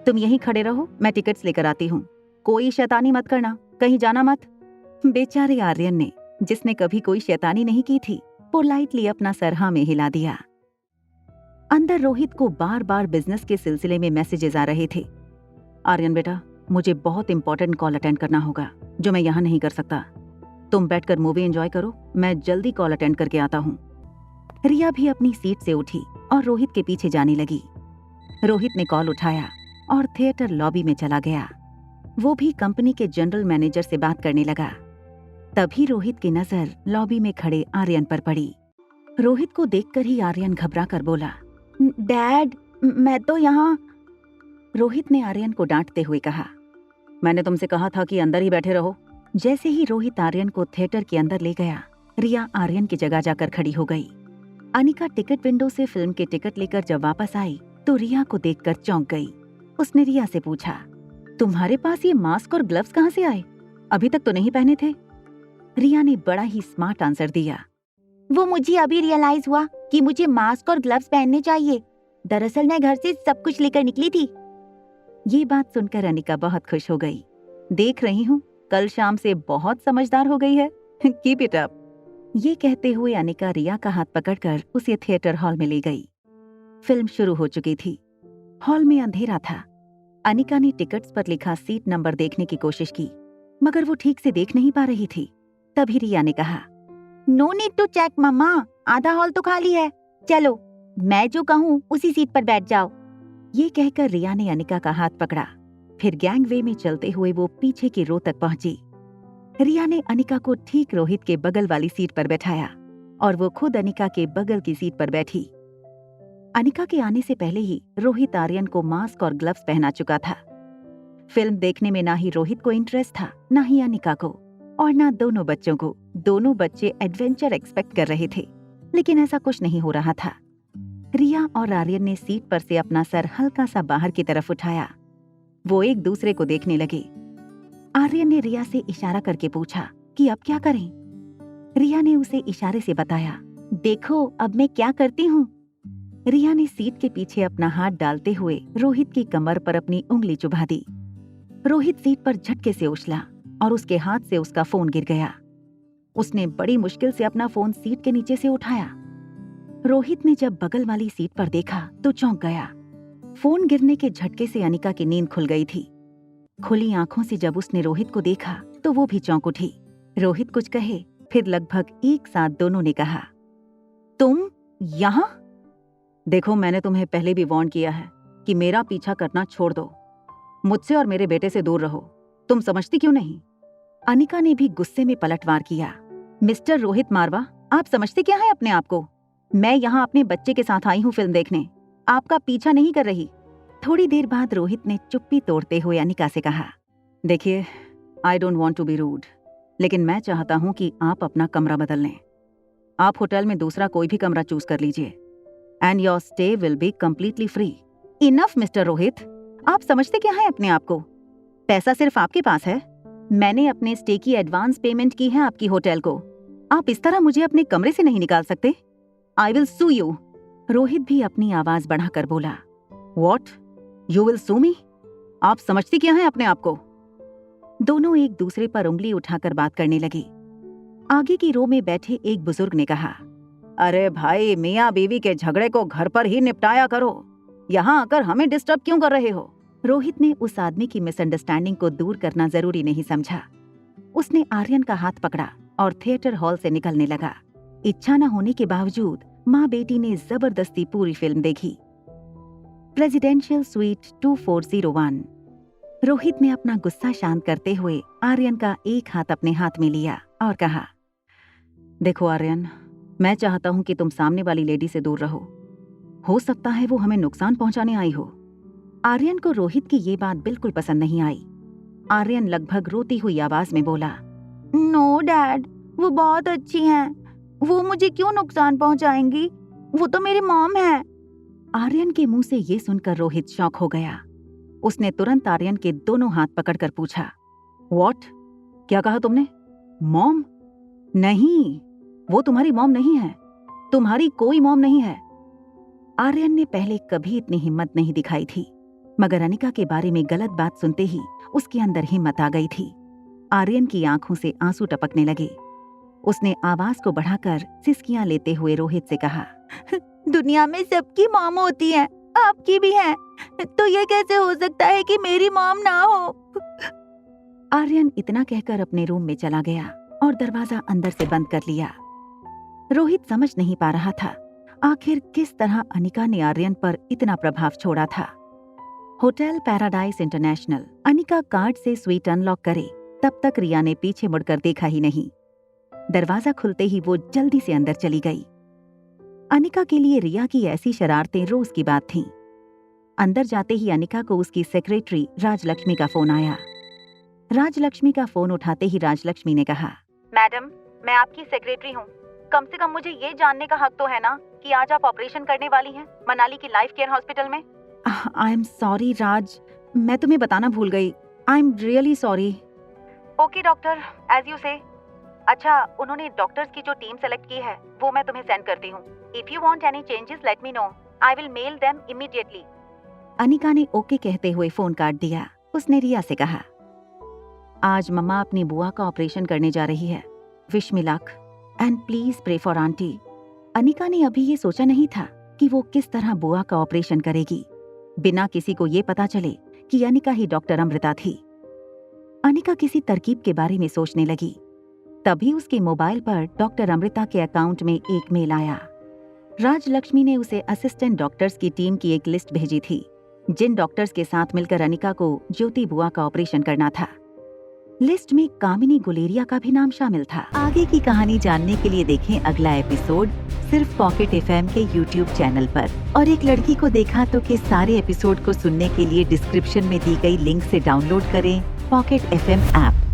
तुम यहीं खड़े रहो, मैं टिकट्स लेकर आती हूँ। कोई शैतानी मत करना, कहीं जाना मत। बेचारे आर्यन ने, जिसने कभी कोई शैतानी नहीं की थी, पोलाइटली अपना सर हाँ में हिला दिया। अंदर रोहित को बार बार बिजनेस के सिलसिले में मैसेजेस आ रहे थे। आर्यन बेटा, मुझे बहुत इंपॉर्टेंट कॉल अटेंड करना होगा जो मैं यहाँ नहीं कर सकता। तुम बैठकर मूवी एंजॉय करो, मैं जल्दी कॉल अटेंड करके आता हूँ। रिया भी अपनी सीट से उठी और रोहित के पीछे जाने लगी। रोहित ने कॉल उठाया और थिएटर लॉबी में चला गया। वो भी कंपनी के जनरल मैनेजर से बात करने लगा। तभी रोहित की नजर लॉबी में खड़े आर्यन पर पड़ी। रोहित को देखकर ही आर्यन घबरा कर बोला, डैड, मैं तो यहाँ। रोहित ने आर्यन को डांटते हुए कहा, मैंने तुमसे कहा था कि अंदर ही बैठे रहो। जैसे ही रोहित आर्यन को थिएटर के अंदर ले गया, रिया आर्यन की जगह जाकर खड़ी हो गई। अनिका टिकट विंडो से फिल्म के टिकट लेकर जब वापस आई तो रिया को देखकर चौंक गई। उसने रिया से पूछा, तुम्हारे पास ये मास्क और ग्लव्स कहाँ से आए? अभी तक तो नहीं पहने थे। रिया ने बड़ा ही स्मार्ट आंसर दिया, वो मुझे अभी रियलाइज हुआ कि मुझे मास्क और ग्लव्स पहनने चाहिए। दरअसल मैं घर से सब कुछ लेकर निकली थी। ये बात सुनकर अनिका बहुत खुश हो गई। देख रही हूँ, कल शाम से बहुत समझदार हो गई है। Keep it up. ये कहते हुए अनिका रिया का हाथ पकड़कर उसे थिएटर हॉल में ले गई। फिल्म शुरू हो चुकी थी। हॉल में अंधेरा था। अनिका ने टिकट्स पर लिखा सीट नंबर देखने की कोशिश की, मगर वो ठीक से देख नहीं पा रही थी। तभी रिया ने कहा, नो नीड टू चेक मम्मा, आधा हॉल तो खाली है। चलो, मैं जो कहूँ उसी सीट पर बैठ जाओ। ये कहकर रिया ने अनिका का हाथ पकड़ा। फिर गैंगवे में चलते हुए वो पीछे की रो तक पहुंची। रिया ने अनिका को ठीक रोहित के बगल वाली सीट पर बैठाया और वो खुद अनिका के बगल की सीट पर बैठी। अनिका के आने से पहले ही रोहित आर्यन को मास्क और ग्लव्स पहना चुका था। फिल्म देखने में ना ही रोहित को इंटरेस्ट था, ना ही अनिका को, और ना दोनों बच्चों को। दोनों बच्चे एडवेंचर एक्सपेक्ट कर रहे थे, लेकिन ऐसा कुछ नहीं हो रहा था। रिया और आर्यन ने सीट पर से अपना सर हल्का सा बाहर की तरफ उठाया। वो एक दूसरे को देखने लगे। आर्यन ने रिया से इशारा करके पूछा कि अब क्या करें। रिया ने उसे इशारे से बताया, देखो अब मैं क्या करती हूँ। रिया ने सीट के पीछे अपना हाथ डालते हुए रोहित की कमर पर अपनी उंगली चुभा दी। रोहित सीट पर झटके से उछला और उसके हाथ से उसका फोन गिर गया। उसने बड़ी मुश्किल से अपना फोन सीट के नीचे से उठाया। रोहित ने जब बगल वाली सीट पर देखा तो चौंक गया। फोन गिरने के झटके से अनिका की नींद खुल गई थी। खुली आंखों से जब उसने रोहित को देखा तो वो भी चौंक उठी। रोहित कुछ कहे, फिर लगभग एक साथ दोनों ने कहा, तुम यहाँ? देखो, मैंने तुम्हें पहले भी वार्न किया है कि मेरा पीछा करना छोड़ दो। मुझसे और मेरे बेटे से दूर रहो। तुम समझती क्यों नहीं? अनिका ने भी गुस्से में पलटवार किया, मिस्टर रोहित मारवा, आप समझते क्या है अपने आप को? मैं यहाँ अपने बच्चे के साथ आई हूँ फिल्म देखने, आपका पीछा नहीं कर रही। थोड़ी देर बाद रोहित ने चुप्पी तोड़ते हुए अनिका से कहा, देखिए, I don't want to be rude, लेकिन मैं चाहता हूँ कि आप अपना कमरा बदल लें। आप होटल में दूसरा कोई भी कमरा चूज कर लीजिए and your stay will be completely free. Enough mister Rohit, आप समझते क्या है अपने आप को? पैसा सिर्फ आपके पास है। मैंने अपने स्टे की एडवांस पेमेंट की है आपकी होटल को। आप इस तरह मुझे अपने कमरे से नहीं निकाल सकते। I will sue you. Rohit भी अपनी आवाज बढ़ाकर बोला, what? You will sue me? आप समझती क्या है अपने आप को? दोनों एक दूसरे पर उंगली उठाकर बात करने लगे। आगे की रो में बैठे एक बुजुर्ग ने कहा, अरे भाई, मियाँ बीवी के झगड़े को घर पर ही निपटाया करो, यहाँ आकर हमें डिस्टर्ब क्यों कर रहे हो? रोहित ने उस आदमी की मिसअंडरस्टैंडिंग को दूर करना जरूरी नहीं समझा। उसने आर्यन का हाथ पकड़ा और थिएटर हॉल से निकलने लगा। इच्छा न होने के बावजूद माँ बेटी ने जबरदस्ती पूरी फिल्म देखी। Presidential suite 2401। रोहित ने अपना गुस्सा शांत करते हुए आर्यन का एक हाथ अपने हाथ में लिया और कहा, देखो आर्यन, मैं चाहता हूं कि तुम सामने वाली लेडी से दूर रहो। हो सकता है वो हमें नुकसान पहुंचाने आई हो। आर्यन को रोहित की ये बात बिल्कुल पसंद नहीं आई। आर्यन लगभग रोती हुई आवाज में बोला, नो डैड, वो बहुत अच्छी हैं। वो मुझे क्यों नुकसान पहुंचाएंगी? वो तो मेरी मॉम है। आर्यन के मुंह से ये सुनकर रोहित शॉक हो गया। उसने तुरंत आर्यन के दोनों हाथ पकड़कर पूछा, व्हाट? क्या कहा तुमने? मॉम? नहीं, वो तुम्हारी मॉम नहीं है। तुम्हारी कोई मॉम नहीं है। आर्यन ने पहले कभी इतनी हिम्मत नहीं दिखाई थी, मगर अनिका के बारे में गलत बात सुनते ही उसके अंदर हिम्मत आ गई थी। आर्यन की आंखों से आंसू टपकने लगे। उसने आवाज को बढ़ाकर सिसकियां लेते हुए रोहित से कहा, दुनिया में सबकी मॉम होती है, आपकी भी है, तो ये कैसे हो सकता है कि मेरी मॉम ना हो? आर्यन इतना कहकर अपने रूम में चला गया और दरवाजा अंदर से बंद कर लिया। रोहित समझ नहीं पा रहा था आखिर किस तरह अनिका ने आर्यन पर इतना प्रभाव छोड़ा था। Hotel paradise international. Anika card से स्वीट अनलॉक करे तब तक रिया ने पीछे मुड़कर देखा ही नहीं। दरवाजा खुलते ही वो जल्दी से अंदर चली गई। अनिका के लिए रिया की ऐसी शरारतें रोज की बात थीं। अंदर जाते ही अनिका को उसकी सेक्रेटरी राजलक्ष्मी का फोन आया। राजलक्ष्मी का फोन उठाते ही राजलक्ष्मी ने कहा, मैडम, मैं आपकी सेक्रेटरी हूँ। कम से कम मुझे ये जानने का हक तो है ना कि आज आप ऑपरेशन करने वाली हैं मनाली की लाइफ केयर हॉस्पिटल में। आई एम सॉरी राज, मैं तुम्हें बताना भूल गई। I am really sorry. Okay doctor, as you say. अच्छा, उन्होंने डॉक्टर्स की जो टीम सेलेक्ट की है वो मैं तुम्हें सेंड करती हूँ। If you want any changes let me know, I will mail them immediately. Anika ने ओके कहते हुए फोन काट दिया। उसने रिया से कहा, आज मम्मा अपनी बुआ का ऑपरेशन करने जा रही है। Wish me luck and please pray for aunty. Anika ने अभी ये सोचा नहीं था कि वो किस तरह बुआ का ऑपरेशन करेगी बिना किसी को ये पता चले कि अनिका ही डॉक्टर अमृता थी। अनिका किसी तरकीब के बारे में सोचने लगी। तभी उसके मोबाइल पर डॉक्टर अमृता के अकाउंट में एक मेल आया। राजलक्ष्मी ने उसे असिस्टेंट डॉक्टर्स की टीम की एक लिस्ट भेजी थी जिन डॉक्टर्स के साथ मिलकर अनिका को ज्योति बुआ का ऑपरेशन करना था। लिस्ट में कामिनी गुलेरिया का भी नाम शामिल था। आगे की कहानी जानने के लिए देखें अगला एपिसोड सिर्फ पॉकेट एफएम के YouTube चैनल पर। और एक लड़की को देखा तो के सारे एपिसोड को सुनने के लिए डिस्क्रिप्शन में दी गई लिंक से डाउनलोड करें पॉकेट एफएम ऐप।